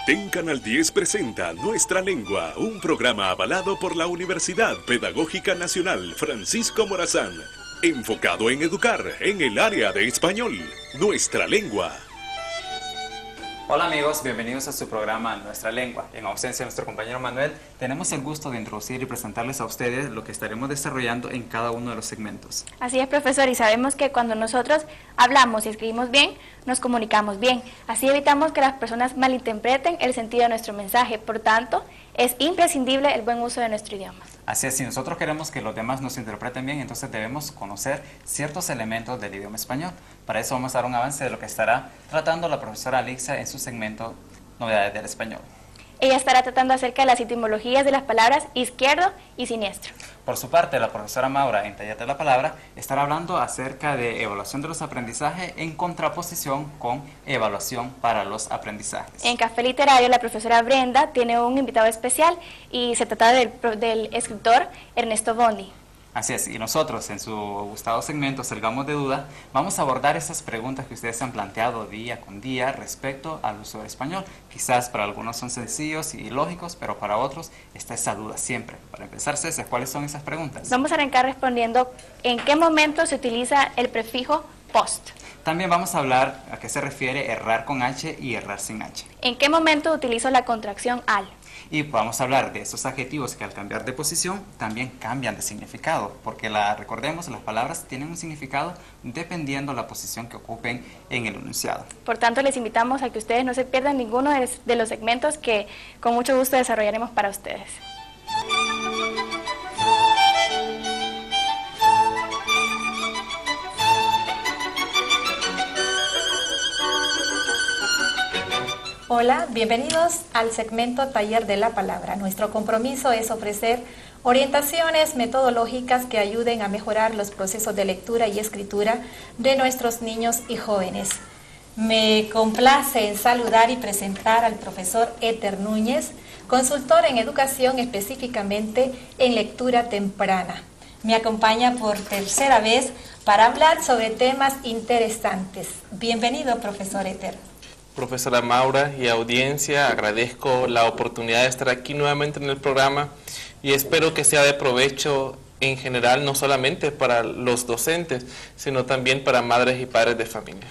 TEN Canal 10 presenta Nuestra Lengua, un programa avalado por la Universidad Pedagógica Nacional Francisco Morazán, enfocado en educar en el área de español. Nuestra Lengua. Hola amigos, bienvenidos a su programa Nuestra Lengua. En ausencia de nuestro compañero Manuel, tenemos el gusto de introducir y presentarles a ustedes lo que estaremos desarrollando en cada uno de los segmentos. Así es, profesor, y sabemos que cuando nosotros hablamos y escribimos bien, nos comunicamos bien. Así evitamos que las personas malinterpreten el sentido de nuestro mensaje. Por tanto, es imprescindible el buen uso de nuestro idioma. Así es, si nosotros queremos que los demás nos interpreten bien, entonces debemos conocer ciertos elementos del idioma español. Para eso vamos a dar un avance de lo que estará tratando la profesora Alicia en su segmento Novedades del Español. Ella estará tratando acerca de las etimologías de las palabras izquierdo y siniestro. Por su parte, la profesora Maura, en Taller de la Palabra, estará hablando acerca de evaluación de los aprendizajes en contraposición con evaluación para los aprendizajes. En Café Literario, la profesora Brenda tiene un invitado especial y se trata del escritor Ernesto Bondi. Así es, y nosotros en su gustado segmento Salgamos de Duda, vamos a abordar esas preguntas que ustedes han planteado día con día respecto al uso del español. Quizás para algunos son sencillos y lógicos, pero para otros está esa duda siempre. Para empezar, César, ¿cuáles son esas preguntas? Vamos a arrancar respondiendo en qué momento se utiliza el prefijo post. También vamos a hablar a qué se refiere errar con H y errar sin H. ¿En qué momento utilizo la contracción al? Y vamos a hablar de esos adjetivos que al cambiar de posición también cambian de significado, porque recordemos, las palabras tienen un significado dependiendo la posición que ocupen en el enunciado. Por tanto, les invitamos a que ustedes no se pierdan ninguno de los segmentos que con mucho gusto desarrollaremos para ustedes. Hola, bienvenidos al segmento Taller de la Palabra. Nuestro compromiso es ofrecer orientaciones metodológicas que ayuden a mejorar los procesos de lectura y escritura de nuestros niños y jóvenes. Me complace en saludar y presentar al profesor Éter Núñez, consultor en educación específicamente en lectura temprana. Me acompaña por tercera vez para hablar sobre temas interesantes. Bienvenido, profesor Éter. Profesora Maura y audiencia, agradezco la oportunidad de estar aquí nuevamente en el programa y espero que sea de provecho en general, no solamente para los docentes, sino también para madres y padres de familia.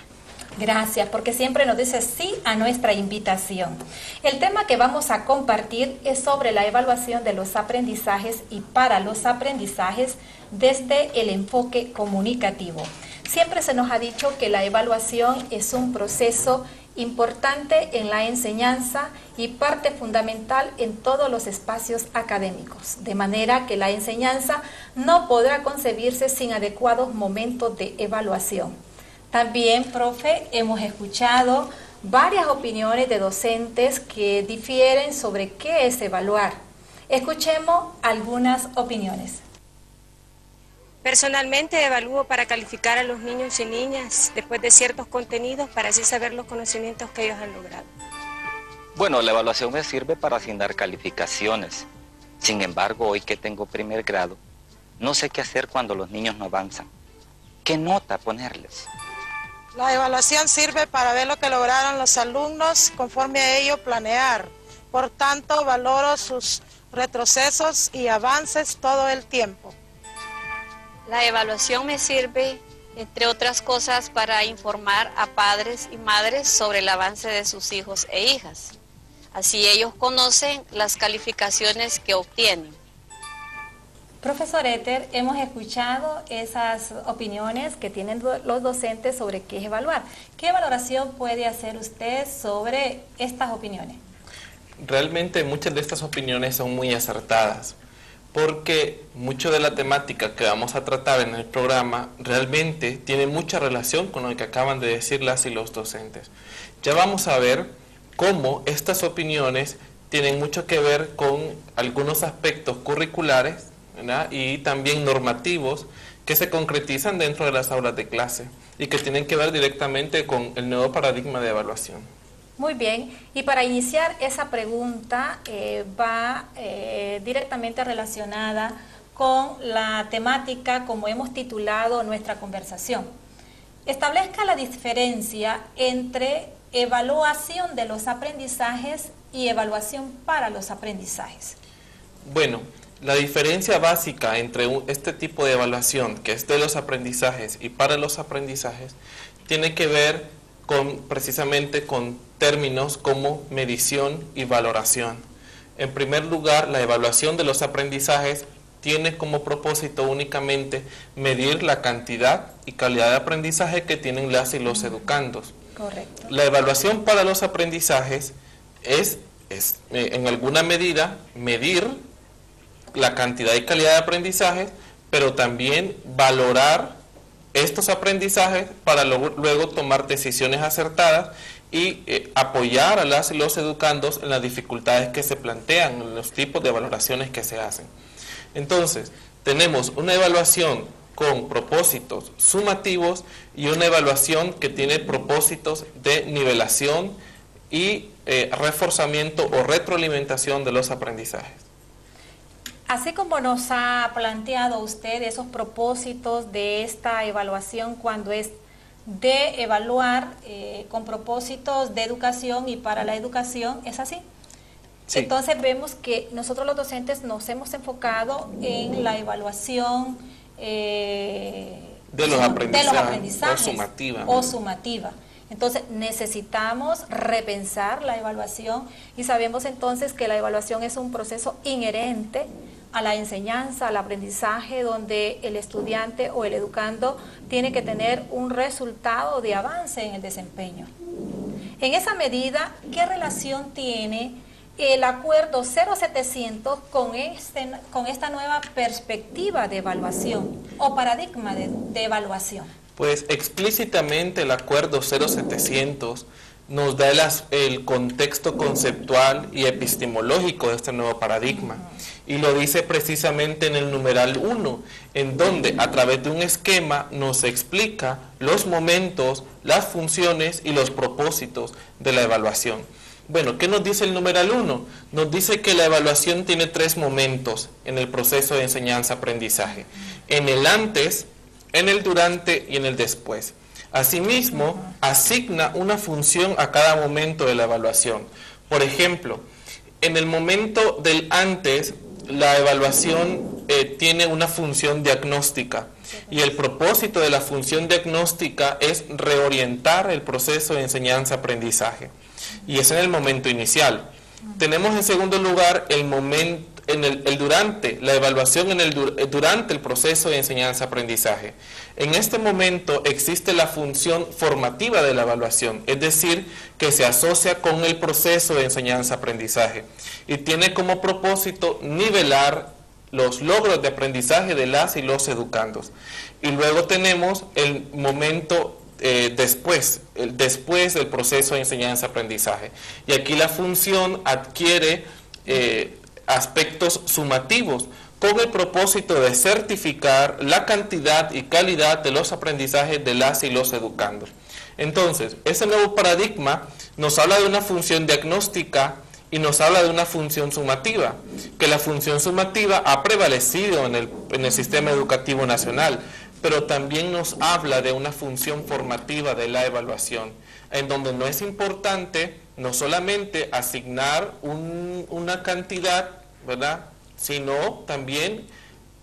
Gracias, porque siempre nos dice sí a nuestra invitación. El tema que vamos a compartir es sobre la evaluación de los aprendizajes y para los aprendizajes desde el enfoque comunicativo. Siempre se nos ha dicho que la evaluación es un proceso importante en la enseñanza y parte fundamental en todos los espacios académicos, de manera que la enseñanza no podrá concebirse sin adecuados momentos de evaluación. También, profe, hemos escuchado varias opiniones de docentes que difieren sobre qué es evaluar. Escuchemos algunas opiniones. Personalmente evalúo para calificar a los niños y niñas después de ciertos contenidos para así saber los conocimientos que ellos han logrado. Bueno, la evaluación me sirve para asignar calificaciones. Sin embargo, hoy que tengo primer grado, no sé qué hacer cuando los niños no avanzan. ¿Qué nota ponerles? La evaluación sirve para ver lo que lograron los alumnos conforme a ello planear. Por tanto, valoro sus retrocesos y avances todo el tiempo. La evaluación me sirve, entre otras cosas, para informar a padres y madres sobre el avance de sus hijos e hijas. Así ellos conocen las calificaciones que obtienen. Profesor Éter, hemos escuchado esas opiniones que tienen los docentes sobre qué es evaluar. ¿Qué valoración puede hacer usted sobre estas opiniones? Realmente muchas de estas opiniones son muy acertadas, porque mucho de la temática que vamos a tratar en el programa realmente tiene mucha relación con lo que acaban de decir las y los docentes. Ya vamos a ver cómo estas opiniones tienen mucho que ver con algunos aspectos curriculares, ¿verdad?, y también normativos que se concretizan dentro de las aulas de clase y que tienen que ver directamente con el nuevo paradigma de evaluación. Muy bien, y para iniciar esa pregunta va directamente relacionada con la temática como hemos titulado nuestra conversación. Establezca la diferencia entre evaluación de los aprendizajes y evaluación para los aprendizajes? Bueno, la diferencia básica entre este tipo de evaluación, que es de los aprendizajes y para los aprendizajes, tiene que ver precisamente con términos como medición y valoración. En primer lugar, la evaluación de los aprendizajes tiene como propósito únicamente medir la cantidad y calidad de aprendizaje que tienen las y los educandos. Correcto. La evaluación para los aprendizajes es en alguna medida medir la cantidad y calidad de aprendizajes, pero también valorar estos aprendizajes para luego tomar decisiones acertadas y apoyar a las y los educandos en las dificultades que se plantean, en los tipos de evaluaciones que se hacen. Entonces, tenemos una evaluación con propósitos sumativos y una evaluación que tiene propósitos de nivelación y reforzamiento o retroalimentación de los aprendizajes. Así como nos ha planteado usted esos propósitos de esta evaluación cuando es de evaluar con propósitos de educación y para la educación, ¿es así? Sí. Entonces vemos que nosotros los docentes nos hemos enfocado en la evaluación de los aprendizajes o sumativa. Entonces necesitamos repensar la evaluación y sabemos entonces que la evaluación es un proceso inherente a la enseñanza, al aprendizaje, donde el estudiante o el educando tiene que tener un resultado de avance en el desempeño. En esa medida, ¿qué relación tiene el acuerdo 0700 con esta nueva perspectiva de evaluación o paradigma de evaluación? Pues explícitamente el acuerdo 0700 nos da el contexto conceptual y epistemológico de este nuevo paradigma. Y lo dice precisamente en el numeral 1, en donde a través de un esquema nos explica los momentos, las funciones y los propósitos de la evaluación. Bueno, ¿qué nos dice el numeral 1? Nos dice que la evaluación tiene 3 momentos en el proceso de enseñanza-aprendizaje. En el antes, en el durante y en el después. Asimismo, asigna una función a cada momento de la evaluación. Por ejemplo, en el momento del antes, la evaluación tiene una función diagnóstica y el propósito de la función diagnóstica es reorientar el proceso de enseñanza-aprendizaje. Y es en el momento inicial. Tenemos en segundo lugar el momento, el durante, la evaluación durante el proceso de enseñanza-aprendizaje. En este momento existe la función formativa de la evaluación, es decir, que se asocia con el proceso de enseñanza-aprendizaje y tiene como propósito nivelar los logros de aprendizaje de las y los educandos. Y luego tenemos el momento después del proceso de enseñanza-aprendizaje. Y aquí la función adquiere aspectos sumativos con el propósito de certificar la cantidad y calidad de los aprendizajes de las y los educandos. Entonces, ese nuevo paradigma nos habla de una función diagnóstica y nos habla de una función sumativa, que la función sumativa ha prevalecido en el sistema educativo nacional, pero también nos habla de una función formativa de la evaluación, en donde no es importante no solamente asignar una cantidad, ¿verdad?, sino también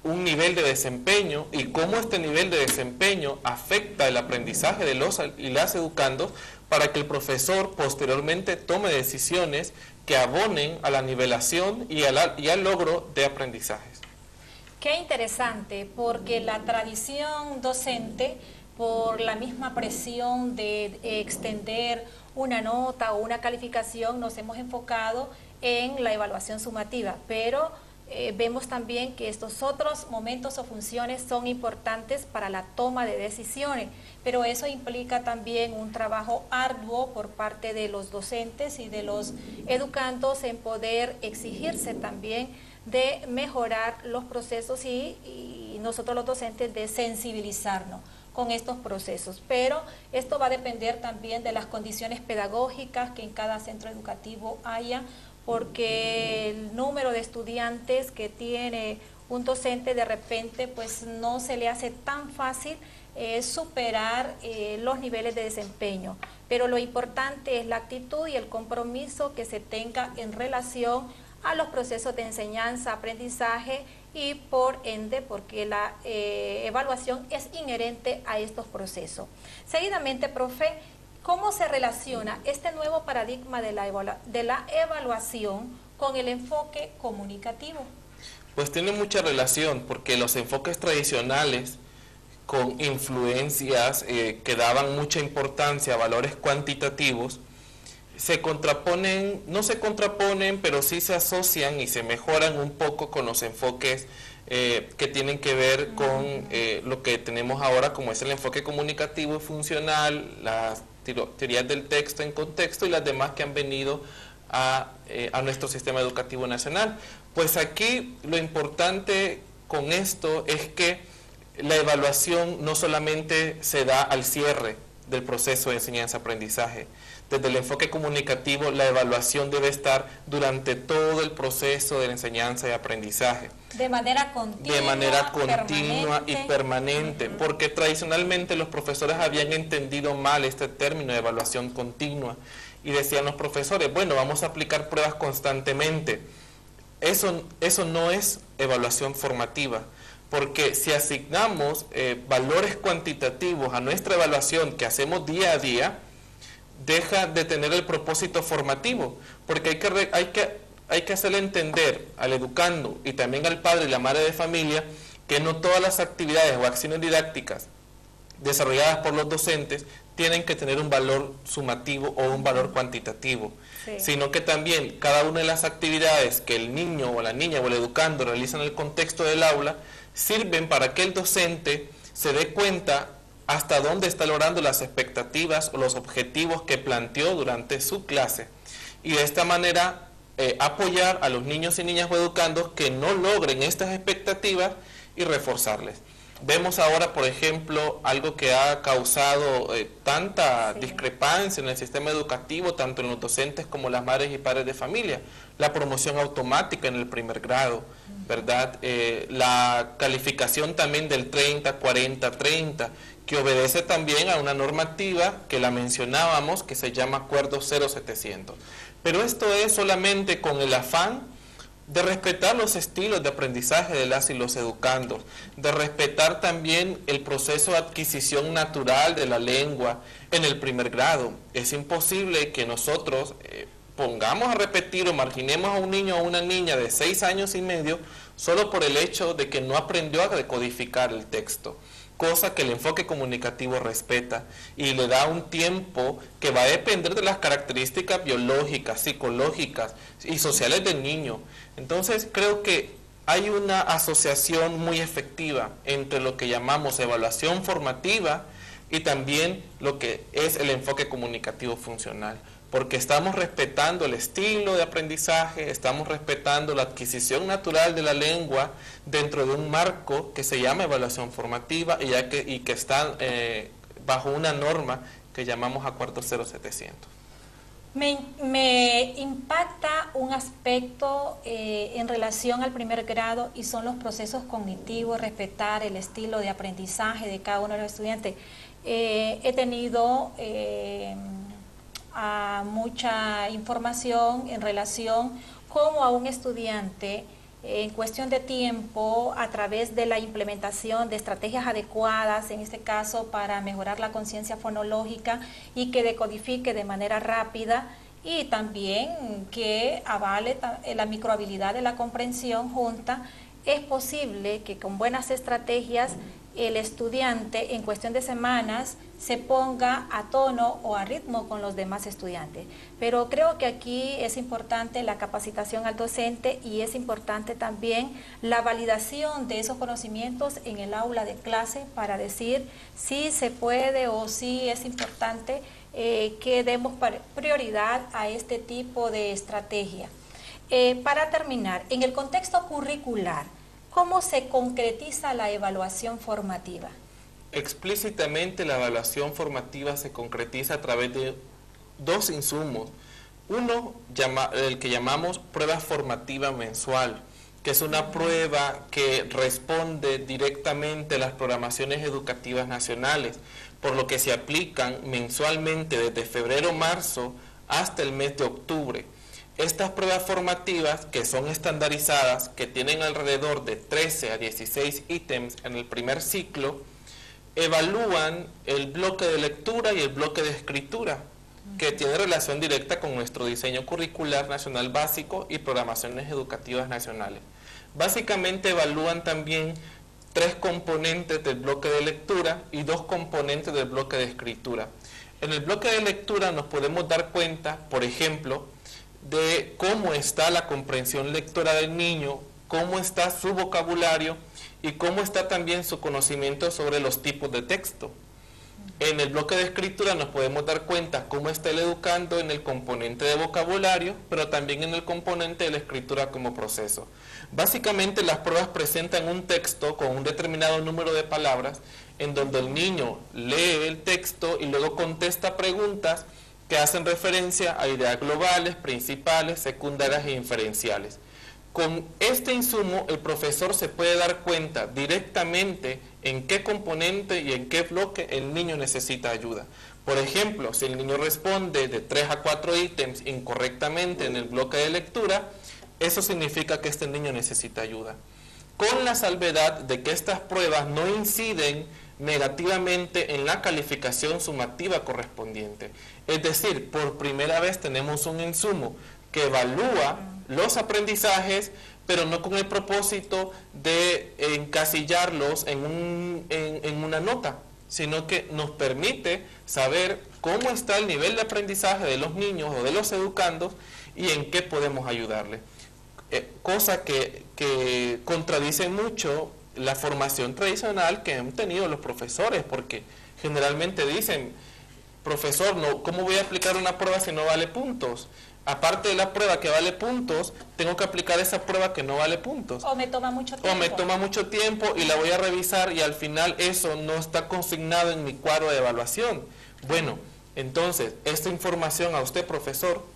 un nivel de desempeño y cómo este nivel de desempeño afecta el aprendizaje de los y las educandos para que el profesor posteriormente tome decisiones que abonen a la nivelación y al logro de aprendizajes. Qué interesante, porque la tradición docente, por la misma presión de extender una nota o una calificación, nos hemos enfocado en la evaluación sumativa, pero vemos también que estos otros momentos o funciones son importantes para la toma de decisiones, pero eso implica también un trabajo arduo por parte de los docentes y de los educandos en poder exigirse también de mejorar los procesos y nosotros los docentes de sensibilizarnos con estos procesos, pero esto va a depender también de las condiciones pedagógicas que en cada centro educativo haya, porque el número de estudiantes que tiene un docente de repente pues no se le hace tan fácil superar los niveles de desempeño. Pero lo importante es la actitud y el compromiso que se tenga en relación a los procesos de enseñanza, aprendizaje y por ende porque la evaluación es inherente a estos procesos. Seguidamente, profe, ¿cómo se relaciona este nuevo paradigma de la evaluación con el enfoque comunicativo? Pues tiene mucha relación, porque los enfoques tradicionales con influencias que daban mucha importancia a valores cuantitativos, se contraponen, no se contraponen, pero sí se asocian y se mejoran un poco con los enfoques que tienen que ver con lo que tenemos ahora, como es el enfoque comunicativo y funcional, las teorías del texto en contexto y las demás que han venido a nuestro sistema educativo nacional. Pues aquí lo importante con esto es que la evaluación no solamente se da al cierre del proceso de enseñanza-aprendizaje. Desde el enfoque comunicativo, la evaluación debe estar durante todo el proceso de la enseñanza y aprendizaje. De manera continua. De manera continua y permanente, porque tradicionalmente los profesores habían entendido mal este término de evaluación continua y decían los profesores, bueno, vamos a aplicar pruebas constantemente. Eso no es evaluación formativa, porque si asignamos valores cuantitativos a nuestra evaluación que hacemos día a día, deja de tener el propósito formativo, porque hay que hacerle entender al educando y también al padre y la madre de familia que no todas las actividades o acciones didácticas desarrolladas por los docentes tienen que tener un valor sumativo o un valor cuantitativo, sino que también cada una de las actividades que el niño o la niña o el educando realizan en el contexto del aula sirven para que el docente se dé cuenta hasta dónde está logrando las expectativas o los objetivos que planteó durante su clase, y de esta manera apoyar a los niños y niñas o educandos que no logren estas expectativas y reforzarles. Vemos ahora, por ejemplo, algo que ha causado tanta discrepancia en el sistema educativo, tanto en los docentes como las madres y padres de familia, la promoción automática en el primer grado, ¿verdad? La calificación también del 30, 40, 30, que obedece también a una normativa que la mencionábamos, que se llama Acuerdo 0700. Pero esto es solamente con el afán de respetar los estilos de aprendizaje de las y los educandos, de respetar también el proceso de adquisición natural de la lengua en el primer grado. Es imposible que nosotros pongamos a repetir o marginemos a un niño o una niña de 6 años y medio solo por el hecho de que no aprendió a decodificar el texto, cosa que el enfoque comunicativo respeta y le da un tiempo que va a depender de las características biológicas, psicológicas y sociales del niño. Entonces creo que hay una asociación muy efectiva entre lo que llamamos evaluación formativa y también lo que es el enfoque comunicativo funcional, porque estamos respetando el estilo de aprendizaje, estamos respetando la adquisición natural de la lengua dentro de un marco que se llama evaluación formativa y que está bajo una norma que llamamos Acuerdo 0700. Me impacta un aspecto en relación al primer grado y son los procesos cognitivos, respetar el estilo de aprendizaje de cada uno de los estudiantes. He tenido mucha información en relación cómo a un estudiante en cuestión de tiempo, a través de la implementación de estrategias adecuadas, en este caso para mejorar la conciencia fonológica y que decodifique de manera rápida y también que avale la microhabilidad de la comprensión junta, es posible que con buenas estrategias el estudiante en cuestión de semanas se ponga a tono o a ritmo con los demás estudiantes. Pero creo que aquí es importante la capacitación al docente y es importante también la validación de esos conocimientos en el aula de clase para decir si se puede o si es importante que demos prioridad a este tipo de estrategia. Para terminar, en el contexto curricular, ¿cómo se concretiza la evaluación formativa? Explícitamente la evaluación formativa se concretiza a través de dos insumos. Uno, el que llamamos prueba formativa mensual, que es una prueba que responde directamente a las programaciones educativas nacionales, por lo que se aplican mensualmente desde febrero-marzo hasta el mes de octubre. Estas pruebas formativas, que son estandarizadas, que tienen alrededor de 13 a 16 ítems en el primer ciclo, evalúan el bloque de lectura y el bloque de escritura, que tiene relación directa con nuestro diseño curricular nacional básico y programaciones educativas nacionales. Básicamente evalúan también 3 componentes del bloque de lectura y 2 componentes del bloque de escritura. En el bloque de lectura nos podemos dar cuenta, por ejemplo, de cómo está la comprensión lectora del niño, cómo está su vocabulario y cómo está también su conocimiento sobre los tipos de texto. En el bloque de escritura nos podemos dar cuenta cómo está el educando en el componente de vocabulario, pero también en el componente de la escritura como proceso. Básicamente las pruebas presentan un texto con un determinado número de palabras, en donde el niño lee el texto y luego contesta preguntas que hacen referencia a ideas globales, principales, secundarias e inferenciales. Con este insumo, el profesor se puede dar cuenta directamente en qué componente y en qué bloque el niño necesita ayuda. Por ejemplo, si el niño responde de 3 a 4 ítems incorrectamente en el bloque de lectura, eso significa que este niño necesita ayuda. Con la salvedad de que estas pruebas no inciden negativamente en la calificación sumativa correspondiente. Es decir, por primera vez tenemos un insumo que evalúa los aprendizajes, pero no con el propósito de encasillarlos en una nota, sino que nos permite saber cómo está el nivel de aprendizaje de los niños o de los educandos y en qué podemos ayudarles. Cosa que contradice mucho la formación tradicional que han tenido los profesores, porque generalmente dicen, profesor, ¿cómo voy a aplicar una prueba si no vale puntos? Aparte de la prueba que vale puntos, tengo que aplicar esa prueba que no vale puntos. O me toma mucho tiempo. O me toma mucho tiempo y la voy a revisar y al final eso no está consignado en mi cuadro de evaluación. Bueno, entonces, esta información a usted, profesor,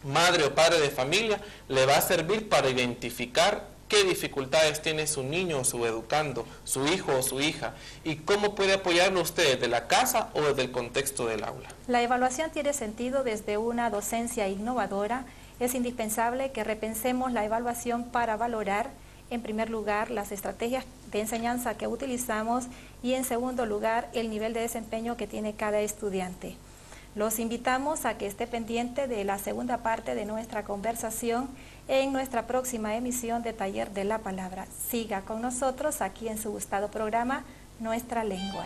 madre o padre de familia, le va a servir para identificar qué dificultades tiene su niño o su educando, su hijo o su hija, y cómo puede apoyarlo usted desde la casa o desde el contexto del aula. La evaluación tiene sentido desde una docencia innovadora. Es indispensable que repensemos la evaluación para valorar, en primer lugar, las estrategias de enseñanza que utilizamos y, en segundo lugar, el nivel de desempeño que tiene cada estudiante. Los invitamos a que esté pendiente de la segunda parte de nuestra conversación en nuestra próxima emisión de Taller de la Palabra. Siga con nosotros aquí en su gustado programa, Nuestra Lengua.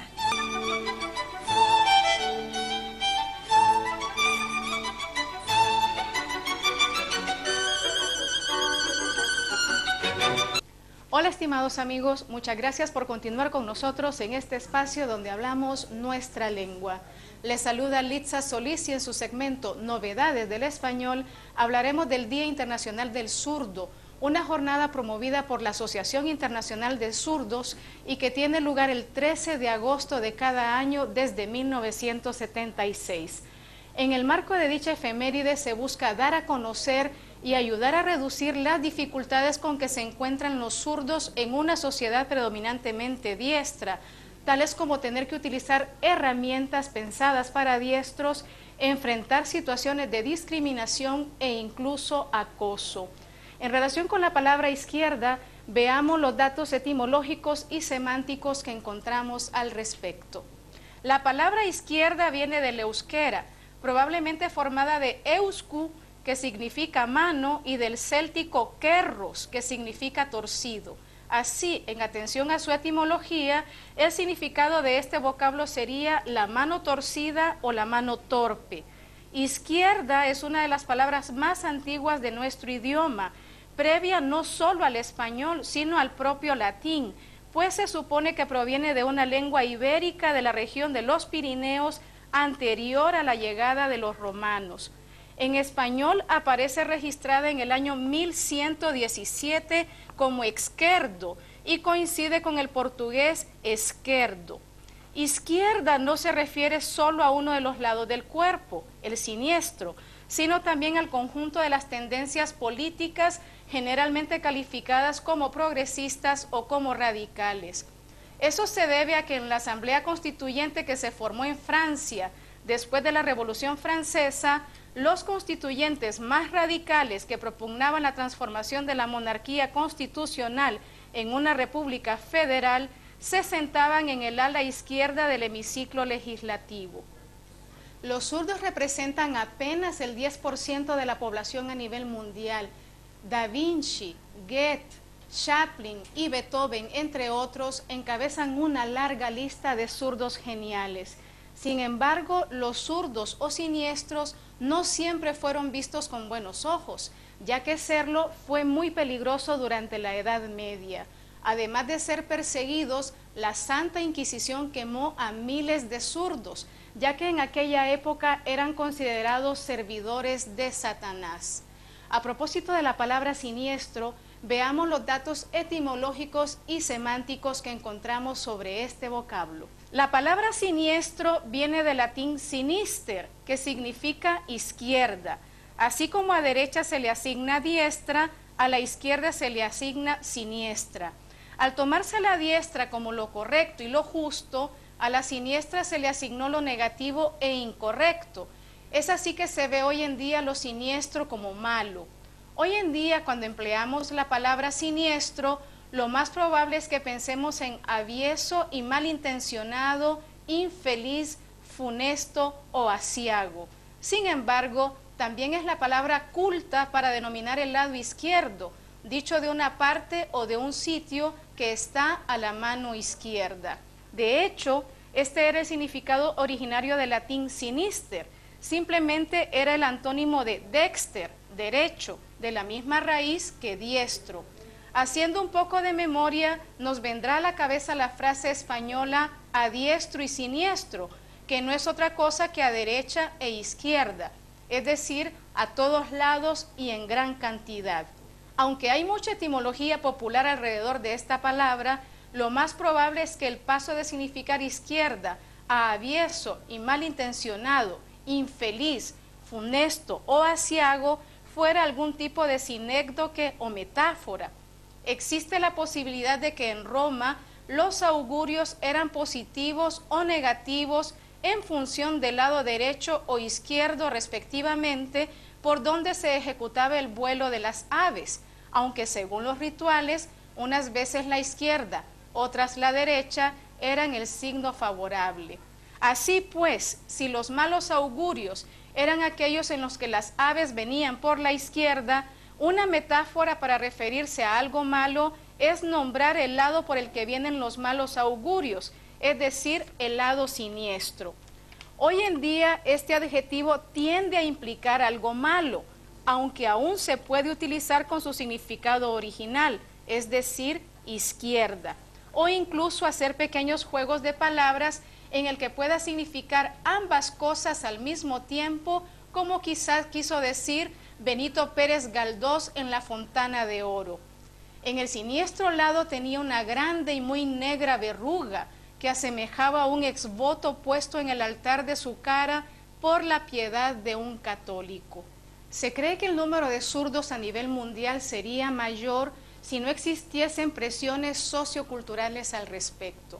Hola estimados amigos, muchas gracias por continuar con nosotros en este espacio donde hablamos nuestra lengua. Les saluda Litza Solís y en su segmento Novedades del Español hablaremos del Día Internacional del Zurdo, una jornada promovida por la Asociación Internacional de Zurdos y que tiene lugar el 13 de agosto de cada año desde 1976. En el marco de dicha efeméride se busca dar a conocer y ayudar a reducir las dificultades con que se encuentran los zurdos en una sociedad predominantemente diestra, tales como tener que utilizar herramientas pensadas para diestros, enfrentar situaciones de discriminación e incluso acoso. En relación con la palabra izquierda, veamos los datos etimológicos y semánticos que encontramos al respecto. La palabra izquierda viene del euskera, probablemente formada de eusku, que significa mano, y del céltico kerros, que significa torcido. Así, en atención a su etimología, el significado de este vocablo sería la mano torcida o la mano torpe. Izquierda es una de las palabras más antiguas de nuestro idioma, previa no solo al español, sino al propio latín, pues se supone que proviene de una lengua ibérica de la región de los Pirineos anterior a la llegada de los romanos. En español aparece registrada en el año 1117 como esquerdo y coincide con el portugués esquerdo. Izquierda no se refiere solo a uno de los lados del cuerpo, el siniestro, sino también al conjunto de las tendencias políticas generalmente calificadas como progresistas o como radicales. Eso se debe a que en la Asamblea Constituyente que se formó en Francia después de la Revolución Francesa, los constituyentes más radicales que propugnaban la transformación de la monarquía constitucional en una república federal se sentaban en el ala izquierda del hemiciclo legislativo. Los zurdos representan apenas el 10% de la población a nivel mundial. Da Vinci, Goethe, Chaplin y Beethoven, entre otros, encabezan una larga lista de zurdos geniales. Sin embargo, los zurdos o siniestros no siempre fueron vistos con buenos ojos, ya que serlo fue muy peligroso durante la Edad Media. Además de ser perseguidos, la Santa Inquisición quemó a miles de zurdos, ya que en aquella época eran considerados servidores de Satanás. A propósito de la palabra siniestro, veamos los datos etimológicos y semánticos que encontramos sobre este vocablo. La palabra siniestro viene del latín sinister, que significa izquierda. Así como a derecha se le asigna diestra, a la izquierda se le asigna siniestra. Al tomarse la diestra como lo correcto y lo justo, a la siniestra se le asignó lo negativo e incorrecto. Es así que se ve hoy en día lo siniestro como malo. Hoy en día, cuando empleamos la palabra siniestro, lo más probable es que pensemos en avieso y malintencionado, infeliz, funesto o aciago. Sin embargo, también es la palabra culta para denominar el lado izquierdo, dicho de una parte o de un sitio que está a la mano izquierda. De hecho, este era el significado originario del latín sinister. Simplemente era el antónimo de dexter, derecho, de la misma raíz que diestro. Haciendo un poco de memoria, nos vendrá a la cabeza la frase española a diestro y siniestro, que no es otra cosa que a derecha e izquierda, es decir, a todos lados y en gran cantidad. Aunque hay mucha etimología popular alrededor de esta palabra, lo más probable es que el paso de significar izquierda a avieso y malintencionado, infeliz, funesto o aciago fuera algún tipo de sinécdoque o metáfora. Existe la posibilidad de que en Roma los augurios eran positivos o negativos en función del lado derecho o izquierdo respectivamente por donde se ejecutaba el vuelo de las aves, aunque según los rituales, unas veces la izquierda, otras la derecha, eran el signo favorable. Así pues, si los malos augurios eran aquellos en los que las aves venían por la izquierda, una metáfora para referirse a algo malo es nombrar el lado por el que vienen los malos augurios, es decir, el lado siniestro. Hoy en día este adjetivo tiende a implicar algo malo, aunque aún se puede utilizar con su significado original, es decir, izquierda, o incluso hacer pequeños juegos de palabras en el que pueda significar ambas cosas al mismo tiempo, como quizás quiso decir Benito Pérez Galdós en La Fontana de Oro. En el siniestro lado tenía una grande y muy negra verruga que asemejaba a un exvoto puesto en el altar de su cara por la piedad de un católico. Se cree que el número de zurdos a nivel mundial sería mayor si no existiesen presiones socioculturales al respecto.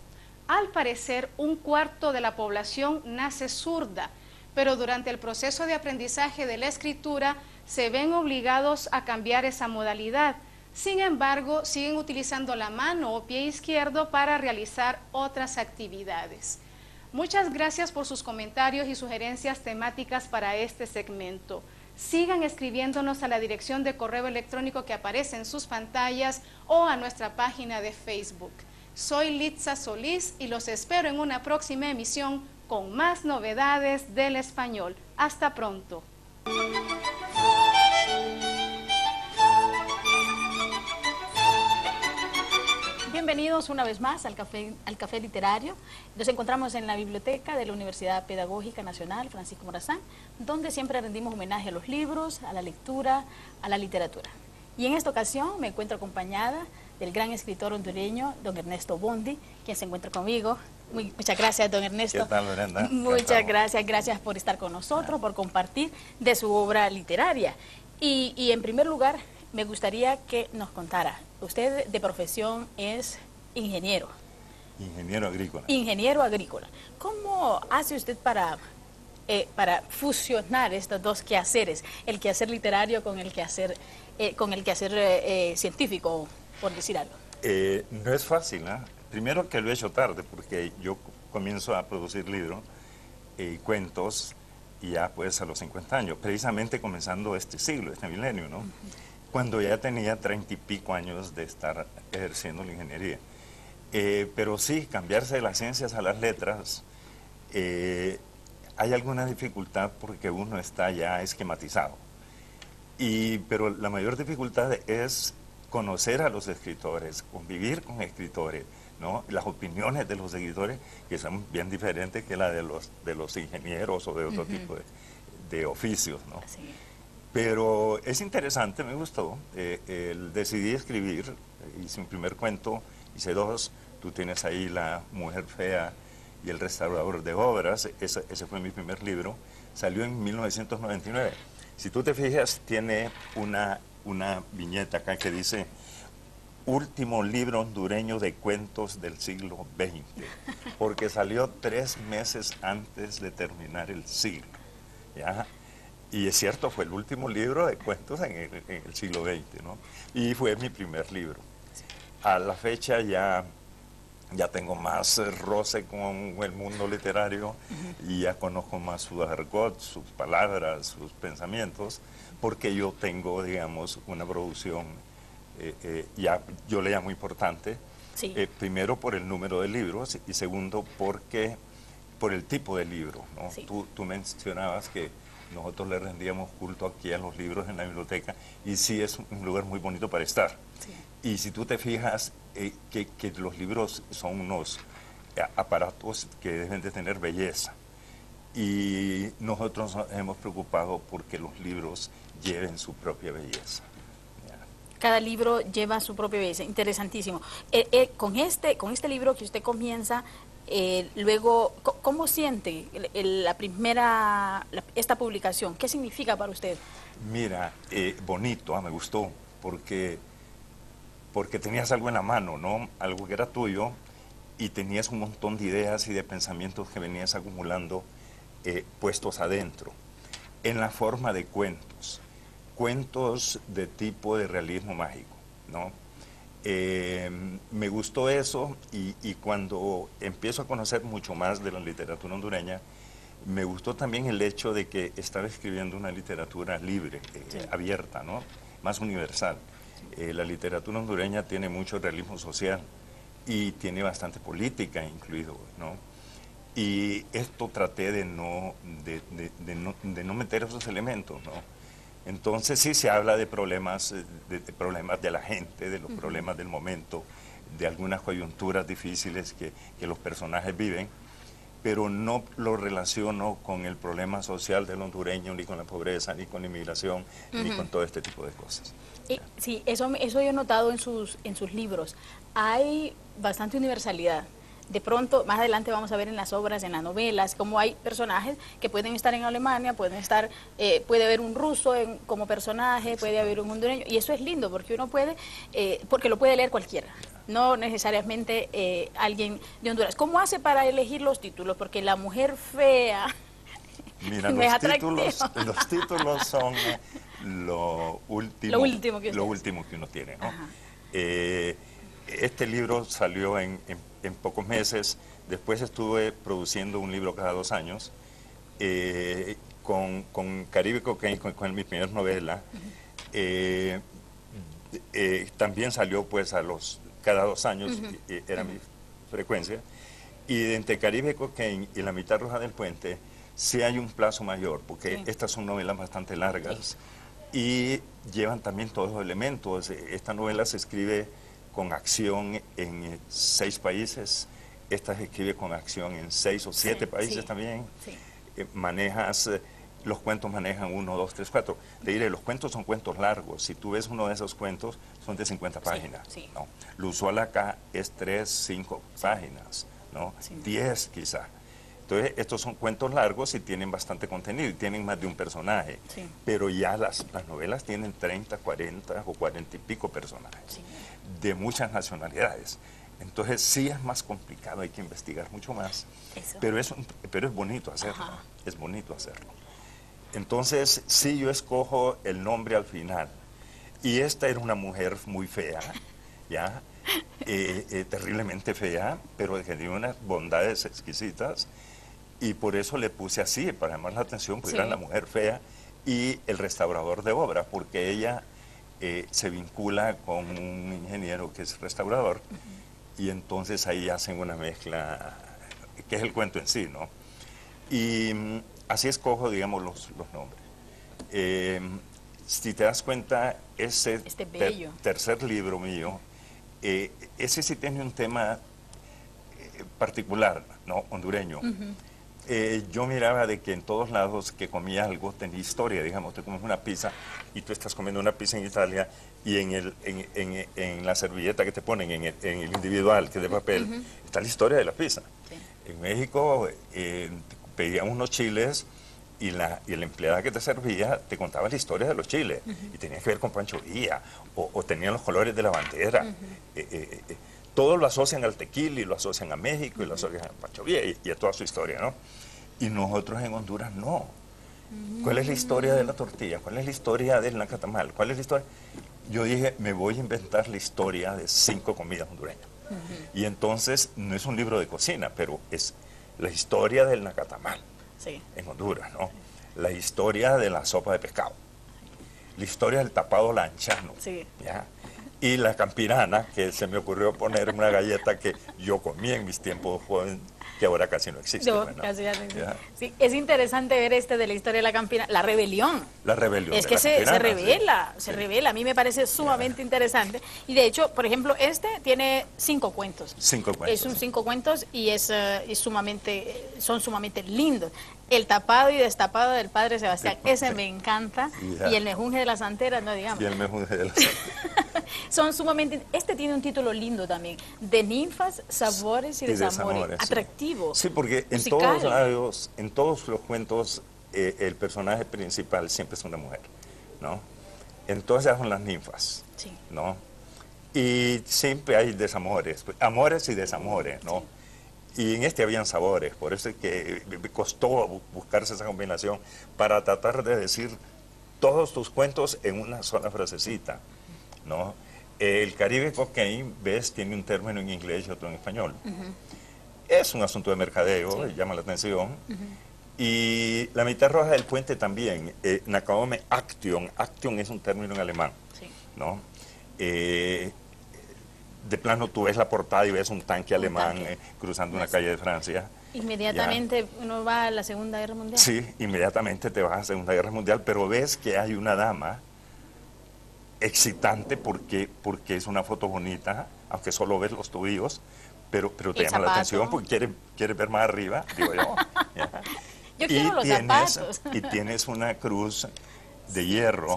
Al parecer, un cuarto de la población nace zurda, pero durante el proceso de aprendizaje de la escritura se ven obligados a cambiar esa modalidad. Sin embargo, siguen utilizando la mano o pie izquierdo para realizar otras actividades. Muchas gracias por sus comentarios y sugerencias temáticas para este segmento. Sigan escribiéndonos a la dirección de correo electrónico que aparece en sus pantallas o a nuestra página de Facebook. Soy Litza Solís y los espero en una próxima emisión con más novedades del español. Hasta pronto. Bienvenidos una vez más al Café Literario. Nos encontramos en la biblioteca de la Universidad Pedagógica Nacional Francisco Morazán, donde siempre rendimos homenaje a los libros, a la lectura, a la literatura. Y en esta ocasión me encuentro acompañada del gran escritor hondureño, don Ernesto Bondi, quien se encuentra conmigo. Muchas gracias, don Ernesto. ¿Qué tal, Brenda? Muchas gracias por estar con nosotros, por compartir de su obra literaria. Y en primer lugar, me gustaría que nos contara, usted de profesión es ingeniero. Ingeniero agrícola. Ingeniero agrícola. ¿Cómo hace usted para fusionar estos dos quehaceres, el quehacer literario con el quehacer científico, por decir algo? No es fácil, ¿eh? Primero que lo he hecho tarde, porque yo comienzo a producir libros y cuentos ya pues a los 50 años, precisamente comenzando este siglo, este milenio, ¿no? Cuando ya tenía 30 y pico años de estar ejerciendo la ingeniería. Pero sí, cambiarse de las ciencias a las letras, hay alguna dificultad porque uno está ya esquematizado. Pero la mayor dificultad es conocer a los escritores, convivir con escritores, ¿no? Las opiniones de los escritores, que son bien diferentes que las de los ingenieros o de otro tipo de oficios, ¿no? Sí. Pero es interesante, me gustó. Decidí escribir, hice un primer cuento, hice dos. Tú tienes ahí La mujer fea y El restaurador de obras. Ese fue mi primer libro. Salió en 1999. Si tú te fijas, tiene una viñeta acá que dice: último libro hondureño de cuentos del siglo XX, porque salió 3 meses antes de terminar el siglo, ¿ya? Y es cierto, fue el último libro de cuentos en el siglo XX, ¿no? Y fue mi primer libro. A la fecha ya tengo más roce con el mundo literario y ya conozco más su argot, sus palabras, sus pensamientos, porque yo tengo, digamos, una producción ya yo le llamo importante, sí. Primero por el número de libros y segundo por el tipo de libro, ¿no? Sí. Tú mencionabas que nosotros le rendíamos culto aquí a los libros en la biblioteca y sí es un lugar muy bonito para estar. Sí. Y si tú te fijas que los libros son unos aparatos que deben de tener belleza y nosotros nos hemos preocupado porque los libros lleven su propia belleza. Cada libro lleva su propia belleza, interesantísimo. Con este libro que usted comienza, luego, ¿cómo siente esta publicación? ¿Qué significa para usted? Mira, bonito, me gustó, porque tenías algo en la mano, ¿no? Algo que era tuyo, y tenías un montón de ideas y de pensamientos que venías acumulando puestos adentro, en la forma de cuentos de tipo de realismo mágico, ¿no? Me gustó eso y cuando empiezo a conocer mucho más de la literatura hondureña, me gustó también el hecho de que estaba escribiendo una literatura libre, abierta, ¿no? Más universal. La literatura hondureña tiene mucho realismo social y tiene bastante política incluido, ¿no? Y esto traté de no meter esos elementos, ¿no? Entonces sí se habla de problemas de la gente, de los problemas del momento, de algunas coyunturas difíciles que los personajes viven, pero no lo relaciono con el problema social del hondureño, ni con la pobreza, ni con la inmigración, ni con todo este tipo de cosas. Sí, eso yo he notado en sus libros. Hay bastante universalidad. De pronto, más adelante vamos a ver en las obras, en las novelas, cómo hay personajes que pueden estar en Alemania, puede haber un ruso como personaje, puede haber un hondureño, y eso es lindo porque uno puede, porque lo puede leer cualquiera, no necesariamente alguien de Honduras. ¿Cómo hace para elegir los títulos? Porque La mujer fea... Mira, los títulos son lo último que uno tiene, ¿no? Este libro salió en pocos meses. Después estuve produciendo un libro cada 2 años con Caribe Cocaine, con mi primera novela. También salió pues cada 2 años, era mi frecuencia. Y entre Caribe Cocaine y La mitad roja del puente sí hay un plazo mayor, porque estas son novelas bastante largas y llevan también todos los elementos. Esta novela se escribe con acción en 6 países, esta se escribe con acción en 6 o 7 países también. Sí. Los cuentos manejan 1, 2, 3, 4. Te diré, los cuentos son cuentos largos. Si tú ves uno de esos cuentos, son de 50 páginas. ¿No? Lo usual acá es 3, 5 páginas, ¿no? 10 quizás. Entonces, estos son cuentos largos y tienen bastante contenido, y tienen más de un personaje. Sí. Pero ya las novelas tienen 30, 40 o 40 y pico personajes, Sí. de muchas nacionalidades. Entonces, sí es más complicado, hay que investigar mucho más. Eso. Pero es bonito hacerlo, Ajá. es bonito hacerlo. Entonces, sí, yo escojo el nombre al final. Y esta era una mujer muy fea, ¿ya? Terriblemente fea, pero que tenía unas bondades exquisitas. Y por eso le puse así, para llamar la atención, porque Sí. era la mujer fea y el restaurador de obra, porque ella se vincula con un ingeniero que es restaurador, y entonces ahí hacen una mezcla, que es el cuento en sí, ¿no? Y así escojo, digamos, los nombres. Si te das cuenta, ese bello. tercer libro mío, ese sí tiene un tema particular, ¿no? Hondureño. Yo miraba de que en todos lados que comía algo tenía historia, digamos, te comes una pizza y tú estás comiendo una pizza en Italia y en la servilleta que te ponen, en el individual, que es de papel, está la historia de la pizza. Sí. En México pedíamos unos chiles y la empleada que te servía te contaba la historia de los chiles y tenía que ver con Pancho Villa o tenían los colores de la bandera. Todos lo asocian al tequila y lo asocian a México y lo asocian a Pancho Villa y a toda su historia, ¿no? Y nosotros en Honduras no. ¿Cuál es la historia de la tortilla? ¿Cuál es la historia del nacatamal? ¿Cuál es la historia? Yo dije, me voy a inventar la historia de 5 comidas hondureñas. Y entonces, no es un libro de cocina, pero es la historia del nacatamal en Honduras, ¿no? La historia de la sopa de pescado. La historia del tapado lanchano. ¿Ya? Y la campirana, que se me ocurrió poner una galleta que yo comí en mis tiempos joven, que ahora casi no existe. No, ¿no? casi ya no existe. ¿Ya? Sí, es interesante ver de la historia de la campirana, la rebelión. La rebelión. Es de que la se campirana, revela, sí. se revela. A mí me parece sumamente interesante. Y de hecho, por ejemplo, tiene 5 cuentos. 5 cuentos. Es un 5 cuentos y son sumamente lindos. El tapado y destapado del padre Sebastián, ese me encanta. Ya. Y el mejunje de las anteras, no digamos. Y el mejunje de las anteras. Son sumamente... Este tiene un título lindo también, de ninfas, sabores y desamores. Sí. Atractivo. Sí, porque en musical. todos los cuentos, el personaje principal siempre es una mujer, ¿no? Entonces son las ninfas, Sí. ¿no? Y siempre hay desamores, amores y desamores, ¿no? Sí. Y en este habían sabores, por eso es que me costó buscarse esa combinación para tratar de decir todos tus cuentos en una sola frasecita, ¿no? El Caribe Cocaine, ves, tiene un término en inglés y otro en español. Es un asunto de mercadeo, llama la atención. Y la mitad roja del puente también, Nakahome Action. Action es un término en alemán, ¿no? De plano tú ves la portada y ves un tanque alemán cruzando una calle de Francia. Inmediatamente uno va a la Segunda Guerra Mundial. Sí, inmediatamente te vas a la Segunda Guerra Mundial, pero ves que hay una dama excitante porque es una foto bonita, aunque solo ves los tobillos, pero te llama la atención porque quieres ver más arriba, digo yo. Yo quiero los zapatos. Y tienes una cruz de hierro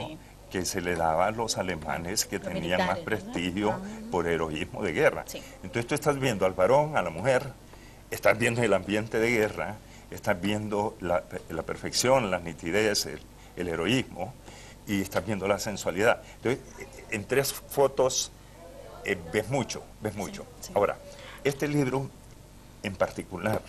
que se le daba a los alemanes que tenían más prestigio por heroísmo de guerra. Entonces tú estás viendo al varón, a la mujer, estás viendo el ambiente de guerra, estás viendo la perfección, la nitidez, el heroísmo, y estás viendo la sensualidad. Entonces, en 3 fotos ves mucho. Ahora, este libro en particular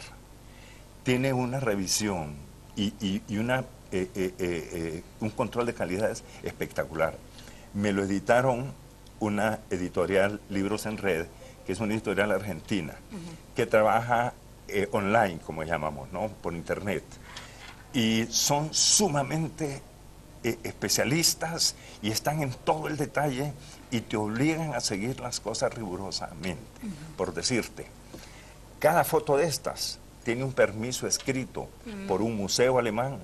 tiene una revisión y un control de calidades espectacular. Me lo editaron una editorial, Libros en Red, que es una editorial argentina, que trabaja online, como llamamos, ¿no? Por internet. Y son sumamente especialistas y están en todo el detalle y te obligan a seguir las cosas rigurosamente. Por decirte, cada foto de estas tiene un permiso escrito por un museo alemán,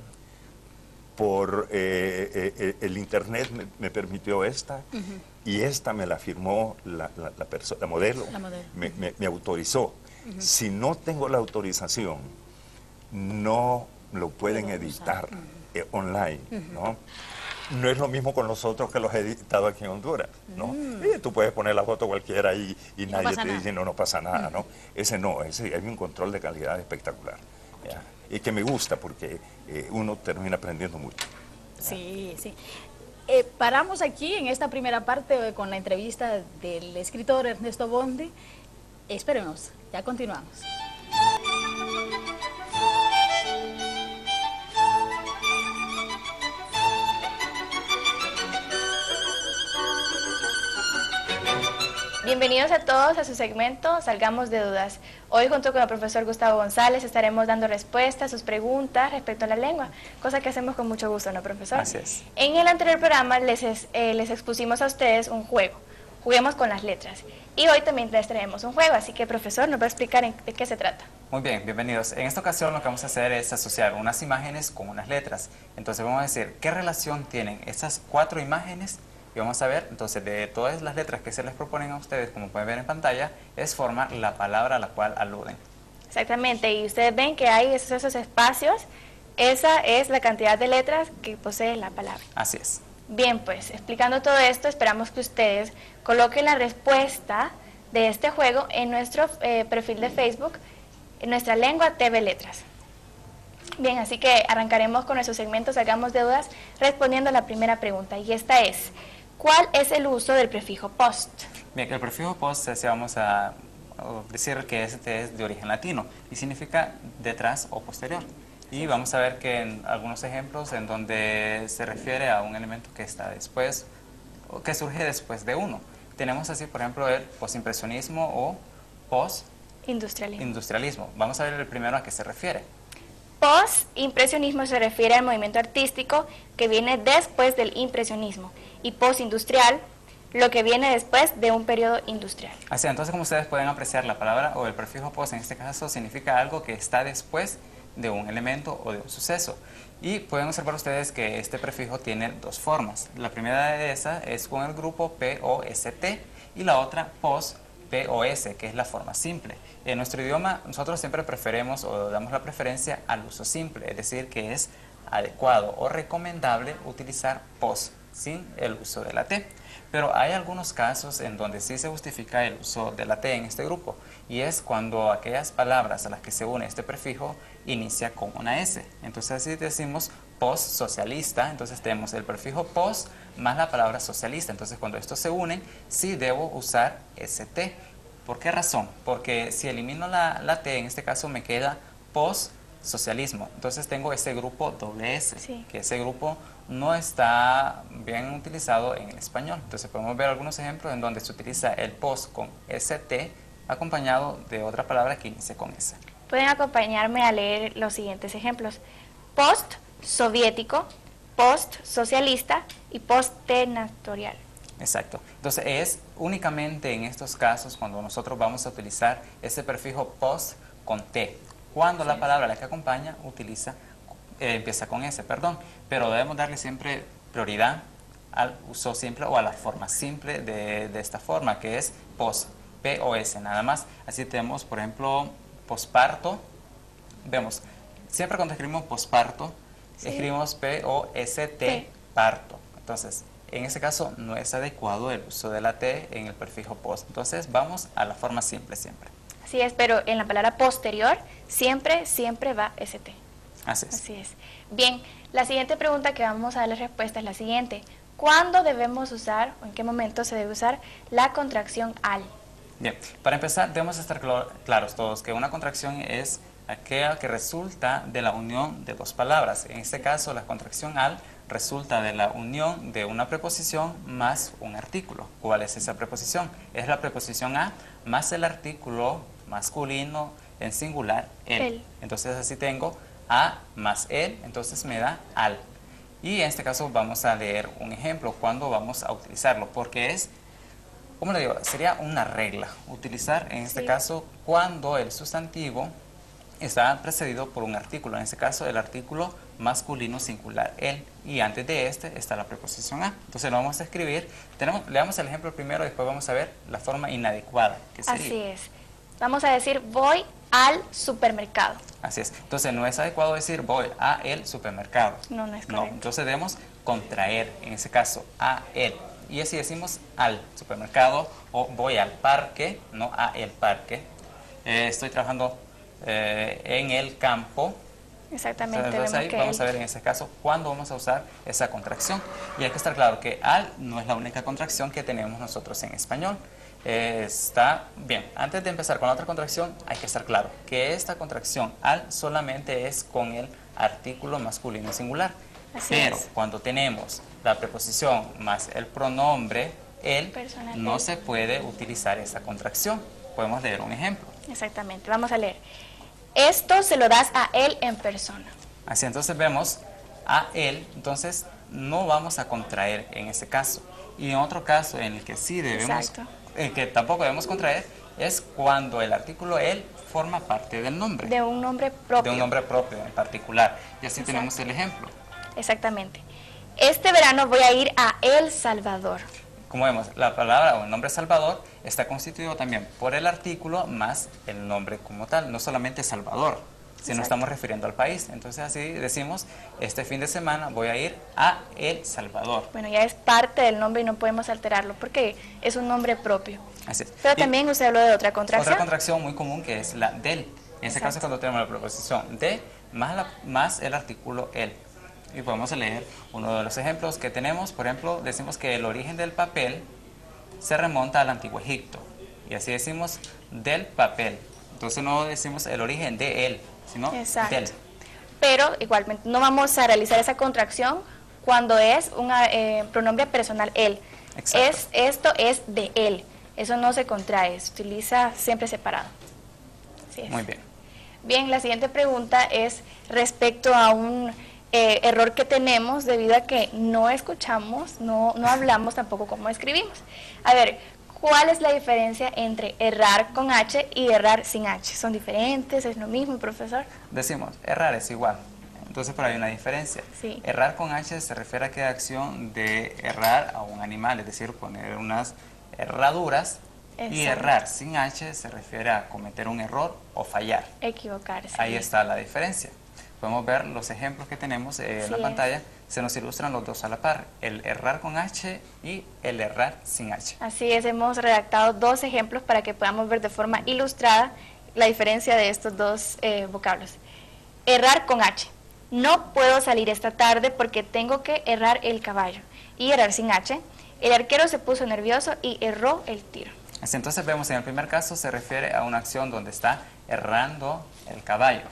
por el internet me permitió esta, y esta me la firmó la modelo, me autorizó. Si no tengo la autorización, no lo pueden editar online, ¿no? no es lo mismo con los otros que los he editado aquí en Honduras, ¿no? Tú puedes poner la foto cualquiera y no nadie te nada. dice no pasa nada, ¿no? Ese hay un control de calidad espectacular, ¿ya? Y que me gusta porque uno termina aprendiendo mucho. Sí, sí. Paramos aquí en esta primera parte con la entrevista del escritor Ernesto Bondi. Esperemos, ya continuamos. Bienvenidos a todos a su segmento Salgamos de Dudas. Hoy junto con el profesor Gustavo González estaremos dando respuestas a sus preguntas respecto a la lengua, cosa que hacemos con mucho gusto, ¿no, profesor? Así es. En el anterior programa les expusimos a ustedes un juego. Juguemos con las letras. Y hoy también les traemos un juego, así que profesor, ¿nos va a explicar de qué se trata? Muy bien, bienvenidos. En esta ocasión lo que vamos a hacer es asociar unas imágenes con unas letras. Entonces vamos a decir qué relación tienen esas 4 imágenes y vamos a ver, entonces, de todas las letras que se les proponen a ustedes, como pueden ver en pantalla, es formar la palabra a la cual aluden. Exactamente, y ustedes ven que hay esos espacios, esa es la cantidad de letras que posee la palabra. Así es. Bien, pues, explicando todo esto, esperamos que ustedes coloquen la respuesta de este juego en nuestro perfil de Facebook, en Nuestra Lengua TV Letras. Bien, así que arrancaremos con nuestro segmento Salgamos de Dudas respondiendo a la primera pregunta, y esta es: ¿cuál es el uso del prefijo post? Bien, el prefijo post, vamos a decir que este es de origen latino y significa detrás o posterior. Y vamos a ver que en algunos ejemplos en donde se refiere a un elemento que está después, o que surge después de uno. Tenemos así, por ejemplo, el postimpresionismo o post-industrialismo. Vamos a ver el primero a qué se refiere. Post-impresionismo se refiere al movimiento artístico que viene después del impresionismo, y post-industrial, lo que viene después de un periodo industrial. Así, entonces, como ustedes pueden apreciar, la palabra o el prefijo post en este caso significa algo que está después de un elemento o de un suceso. Y pueden observar ustedes que este prefijo tiene 2 formas. La primera de esas es con el grupo P-O-S-T y la otra post POS, que es la forma simple. En nuestro idioma nosotros siempre preferimos o damos la preferencia al uso simple, es decir, que es adecuado o recomendable utilizar post sin el uso de la T. Pero hay algunos casos en donde sí se justifica el uso de la T en este grupo, y es cuando aquellas palabras a las que se une este prefijo inicia con una S. Entonces así decimos post-socialista, entonces tenemos el prefijo post más la palabra socialista. Entonces cuando estos se unen, sí debo usar ST. ¿Por qué razón? Porque si elimino la T, en este caso me queda post-socialismo. Entonces tengo ese grupo doble S, sí, que ese grupo no está bien utilizado en el español. Entonces podemos ver algunos ejemplos en donde se utiliza el post con ST acompañado de otra palabra que inicie con S. Pueden acompañarme a leer los siguientes ejemplos: post-soviético, post-socialista y post-tenatorial. Exacto. Entonces es únicamente en estos casos cuando nosotros vamos a utilizar ese prefijo post con T, cuando la palabra a la que acompaña empieza con S, pero debemos darle siempre prioridad al uso simple o a la forma simple de esta forma, que es post, P-O-S, nada más. Así tenemos, por ejemplo, posparto. Vemos, siempre cuando escribimos posparto, sí, escribimos P-O-S-T, parto. Entonces, en este caso no es adecuado el uso de la T en el prefijo post. Entonces, vamos a la forma simple siempre. Así es, pero en la palabra posterior siempre va ST. Así es. Así es. Bien, la siguiente pregunta que vamos a darle respuesta es la siguiente: ¿cuándo debemos usar o en qué momento se debe usar la contracción al? Bien, para empezar debemos estar claros todos que una contracción es aquella que resulta de la unión de 2 palabras. En este caso, la contracción al resulta de la unión de una preposición más un artículo. ¿Cuál es esa preposición? Es la preposición a más el artículo masculino en singular, el. Entonces así tengo a más el, entonces me da al. Y en este caso vamos a leer un ejemplo cuando vamos a utilizarlo, porque es, como le digo, sería una regla utilizar en este caso cuando el sustantivo está precedido por un artículo, en este caso el artículo masculino singular, el, y antes de este está la preposición a. Entonces lo vamos a escribir, leamos el ejemplo primero y después vamos a ver la forma inadecuada que sería. Así es, vamos a decir voy al supermercado. Así es, entonces no es adecuado decir voy a el supermercado. No, no es correcto. No, entonces debemos contraer, en ese caso, a él. Y así decimos al supermercado o voy al parque, no a el parque. Estoy trabajando en el campo. Exactamente. Entonces ahí vamos a ver en ese caso cuándo vamos a usar esa contracción. Y hay que estar claro que al no es la única contracción que tenemos nosotros en español. Está bien, antes de empezar con la otra contracción hay que estar claro que esta contracción al solamente es con el artículo masculino singular. Pero cuando tenemos la preposición más el pronombre él, no se puede utilizar esa contracción. Podemos leer un ejemplo. Exactamente, vamos a leer. Esto se lo das a él en persona. Así, entonces vemos a él, entonces no vamos a contraer en ese caso. Y en otro caso en el que sí debemos, que tampoco debemos contraer, es cuando el artículo él forma parte del nombre. De un nombre propio. De un nombre propio en particular. Y así tenemos el ejemplo. Exactamente. Este verano voy a ir a El Salvador. Como vemos, la palabra o el nombre Salvador está constituido también por el artículo más el nombre como tal, no solamente Salvador, si nos estamos refiriendo al país. Entonces así decimos, este fin de semana voy a ir a El Salvador. Bueno, ya es parte del nombre y no podemos alterarlo porque es un nombre propio. Así es. Pero también usted habló de otra contracción. Otra contracción muy común que es la del. En este caso cuando tenemos la preposición de más el artículo el. Y podemos leer uno de los ejemplos que tenemos. Por ejemplo, decimos que el origen del papel se remonta al Antiguo Egipto. Y así decimos del papel. Entonces no decimos el origen de él, sino del. Pero igualmente no vamos a realizar esa contracción cuando es un pronombre personal él. Esto es de él. Eso no se contrae, se utiliza siempre separado. Así es. Muy bien. Bien, la siguiente pregunta es respecto a un error que tenemos debido a que no escuchamos, no hablamos tampoco como escribimos. A ver, ¿cuál es la diferencia entre errar con H y errar sin H? ¿Son diferentes? ¿Es lo mismo, profesor? Decimos, errar es igual. Entonces, pero hay una diferencia. Sí. Errar con H se refiere a aquella acción de errar a un animal, es decir, poner unas herraduras. Y errar sin H se refiere a cometer un error o fallar. Equivocarse. Ahí está la diferencia. Podemos ver los ejemplos que tenemos en la pantalla. Se nos ilustran los dos a la par, el errar con H y el errar sin H. Así es, hemos redactado dos ejemplos para que podamos ver de forma ilustrada la diferencia de estos dos vocablos. Errar con H. No puedo salir esta tarde porque tengo que errar el caballo. Y errar sin H. El arquero se puso nervioso y erró el tiro. Así, entonces vemos en el primer caso se refiere a una acción donde está errando el caballo.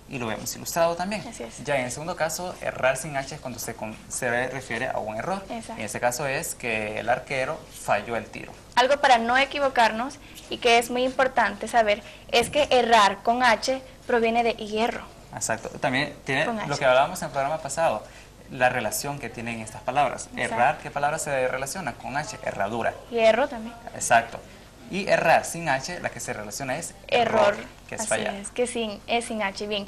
Y lo vemos ilustrado también. Así es. Ya en el segundo caso, errar sin H es cuando se refiere a un error. Exacto. En este caso es que el arquero falló el tiro. Algo para no equivocarnos y que es muy importante saber es que errar con H proviene de hierro. Exacto. También tiene lo que hablábamos en el programa pasado, la relación que tienen estas palabras. Exacto. Errar, ¿qué palabra se relaciona con H? Herradura. Hierro también. Exacto. Y errar sin H, la que se relaciona es error, que es fallar. Es que es sin H. Bien,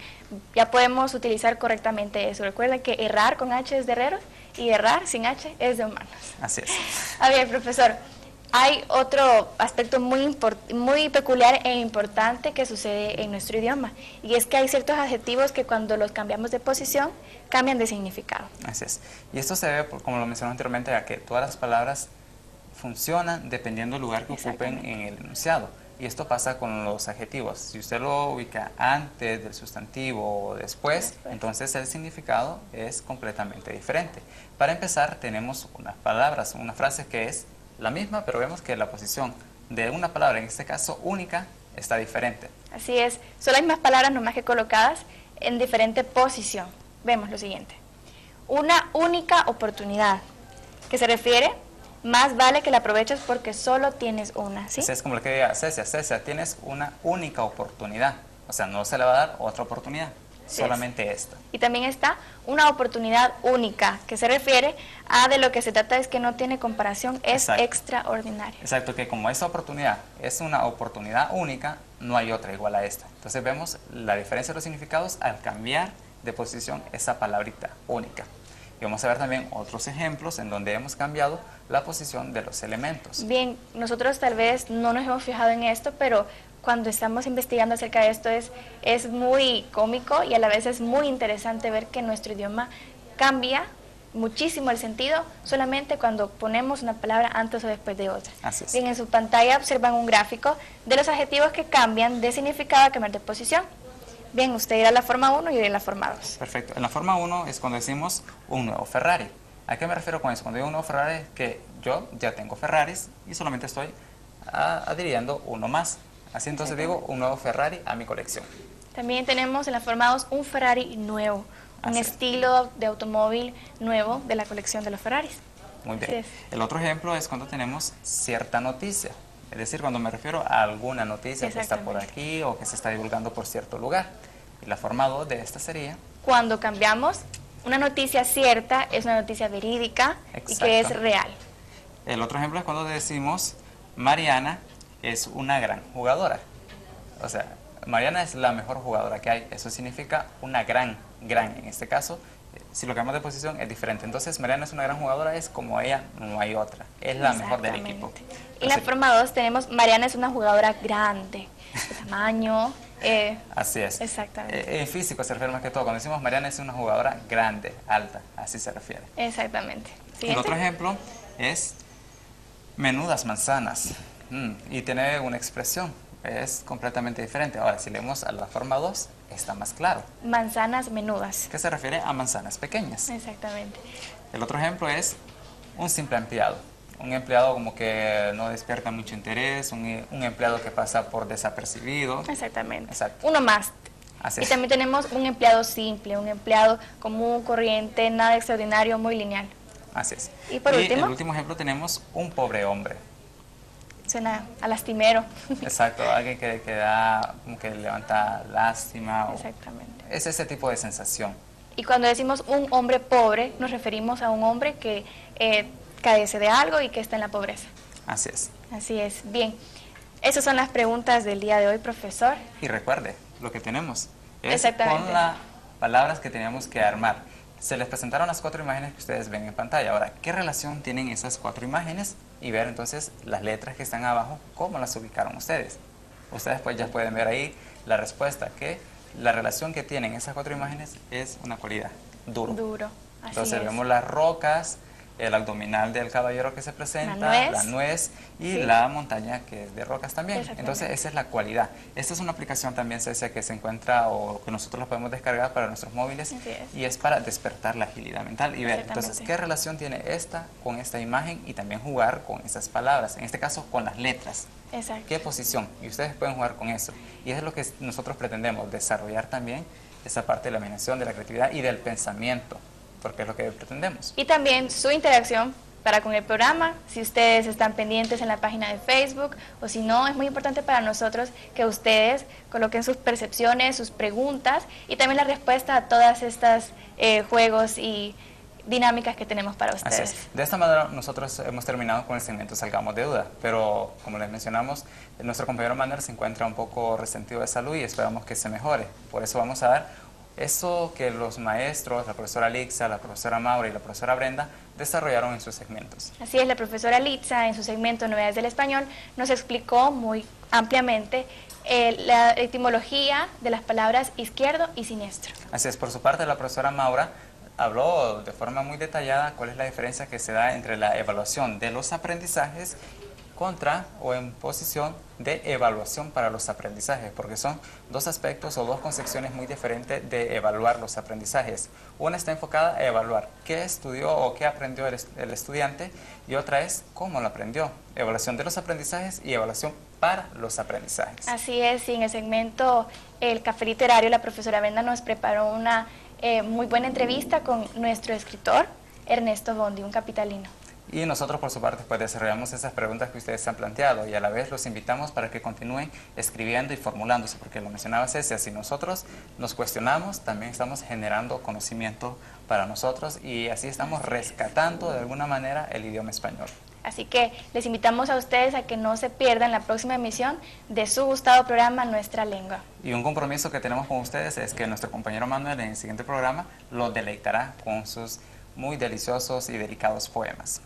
ya podemos utilizar correctamente eso. Recuerden que errar con H es de herreros y errar sin H es de humanos. Así es. A ver, profesor, hay otro aspecto muy peculiar e importante que sucede en nuestro idioma, y es que hay ciertos adjetivos que cuando los cambiamos de posición cambian de significado. Así es. Y esto se debe, como lo mencioné anteriormente, a que todas las palabras funcionan dependiendo del lugar que ocupen en el enunciado. Y esto pasa con los adjetivos. Si usted lo ubica antes del sustantivo o después, entonces el significado es completamente diferente. Para empezar, tenemos unas palabras, una frase que es la misma, pero vemos que la posición de una palabra, en este caso única, está diferente. Así es, son las mismas palabras, nomás que colocadas en diferente posición. Vemos lo siguiente. Una única oportunidad, que se refiere, más vale que la aproveches porque solo tienes una, ¿sí? Es como lo que diga Cecia, tienes una única oportunidad. O sea, no se le va a dar otra oportunidad, solamente esta. Y también está una oportunidad única, que se refiere a de lo que se trata es que no tiene comparación, es extraordinario. Exacto, que como esta oportunidad es una oportunidad única, no hay otra igual a esta. Entonces vemos la diferencia de los significados al cambiar de posición esa palabrita única. Y vamos a ver también otros ejemplos en donde hemos cambiado la posición de los elementos. Bien, nosotros tal vez no nos hemos fijado en esto, pero cuando estamos investigando acerca de esto es muy cómico y a la vez es muy interesante ver que nuestro idioma cambia muchísimo el sentido solamente cuando ponemos una palabra antes o después de otra. Así es. Bien, en su pantalla observan un gráfico de los adjetivos que cambian de significado al cambiar de posición. Bien, usted irá a la forma 1 y yo iré a la forma 2. Perfecto. En la forma 1 es cuando decimos un nuevo Ferrari. ¿A qué me refiero con eso? Cuando digo un nuevo Ferrari es que yo ya tengo Ferraris y solamente estoy adhiriendo uno más. Así entonces digo un nuevo Ferrari a mi colección. También tenemos en la forma 2 un Ferrari nuevo, un estilo de automóvil nuevo de la colección de los Ferraris. Muy bien. El otro ejemplo es cuando tenemos cierta noticia. Es decir, cuando me refiero a alguna noticia que está por aquí o que se está divulgando por cierto lugar. Y la forma 2 de esta sería... Cuando cambiamos, una noticia cierta es una noticia verídica y que es real. El otro ejemplo es cuando decimos Mariana es una gran jugadora. O sea, Mariana es la mejor jugadora que hay. Eso significa una gran. En este caso, si lo cambiamos de posición es diferente. Entonces, Mariana es una gran jugadora, es como ella, no hay otra. Es la mejor del equipo. En la forma 2 tenemos Mariana es una jugadora grande, de tamaño. Así es. Exactamente. En físico se refiere más que todo. Cuando decimos Mariana es una jugadora grande, alta, así se refiere. Exactamente. El otro ejemplo es menudas manzanas. Y tiene una expresión. Es completamente diferente. Ahora, si leemos a la forma 2, está más claro. Manzanas menudas. Que se refiere a manzanas pequeñas. Exactamente. El otro ejemplo es un simple empleado. Un empleado como que no despierta mucho interés, un empleado que pasa por desapercibido. Exactamente. Exacto. Uno más. Así y también tenemos un empleado simple, un empleado común, corriente, nada extraordinario, muy lineal. Así es. Y por último, el último ejemplo tenemos un pobre hombre. Suena a lastimero. Exacto, alguien que da, como que levanta lástima. Exactamente. Es ese tipo de sensación. Y cuando decimos un hombre pobre, nos referimos a un hombre que carece de algo y que está en la pobreza. Así es. Así es. Bien, esas son las preguntas del día de hoy, profesor. Y recuerde, lo que tenemos es Exactamente. con las palabras que teníamos que armar. Se les presentaron las 4 imágenes que ustedes ven en pantalla. Ahora, ¿qué relación tienen esas 4 imágenes? Y ver entonces las letras que están abajo, ¿cómo las ubicaron ustedes? Ustedes pues ya pueden ver ahí la respuesta, que la relación que tienen esas 4 imágenes es una cualidad, duro. Duro, así entonces es. vemos las rocas, el abdominal del caballero que se presenta, la nuez y la montaña que es de rocas también. Entonces esa es la cualidad. Esta es una aplicación también, Cecia, que se encuentra o que nosotros la podemos descargar para nuestros móviles y es para despertar la agilidad mental y ver entonces qué relación tiene esta con esta imagen y también jugar con esas palabras, en este caso con las letras. Exacto. ¿Qué posición? Y ustedes pueden jugar con eso. Y eso es lo que nosotros pretendemos, desarrollar también esa parte de la imaginación, de la creatividad y del pensamiento, porque es lo que pretendemos. Y también su interacción para con el programa, si ustedes están pendientes en la página de Facebook o si no, es muy importante para nosotros que ustedes coloquen sus percepciones, sus preguntas y también la respuesta a todas estas juegos y dinámicas que tenemos para ustedes. Así es. De esta manera nosotros hemos terminado con el segmento Salgamos de Duda, pero como les mencionamos, nuestro compañero Manuel se encuentra un poco resentido de salud y esperamos que se mejore. Por eso vamos a dar eso que los maestros, la profesora Lixa, la profesora Maura y la profesora Brenda desarrollaron en sus segmentos. Así es, la profesora Lixa en su segmento Novedades del Español nos explicó muy ampliamente la etimología de las palabras izquierdo y siniestro. Así es, por su parte la profesora Maura habló de forma muy detallada cuál es la diferencia que se da entre la evaluación de los aprendizajes contra o en posición de evaluación para los aprendizajes, porque son dos aspectos o dos concepciones muy diferentes de evaluar los aprendizajes. Una está enfocada a evaluar qué estudió o qué aprendió el estudiante y otra es cómo lo aprendió. Evaluación de los aprendizajes y evaluación para los aprendizajes. Así es, y en el segmento El Café Literario la profesora Brenda nos preparó una muy buena entrevista con nuestro escritor Ernesto Bondi, un capitalino. Y nosotros por su parte pues desarrollamos esas preguntas que ustedes han planteado y a la vez los invitamos para que continúen escribiendo y formulándose, porque lo mencionaba Cecia, si nosotros nos cuestionamos, también estamos generando conocimiento para nosotros y así estamos rescatando de alguna manera el idioma español. Así que les invitamos a ustedes a que no se pierdan la próxima emisión de su gustado programa Nuestra Lengua. Y un compromiso que tenemos con ustedes es que nuestro compañero Manuel en el siguiente programa los deleitará con sus muy deliciosos y delicados poemas.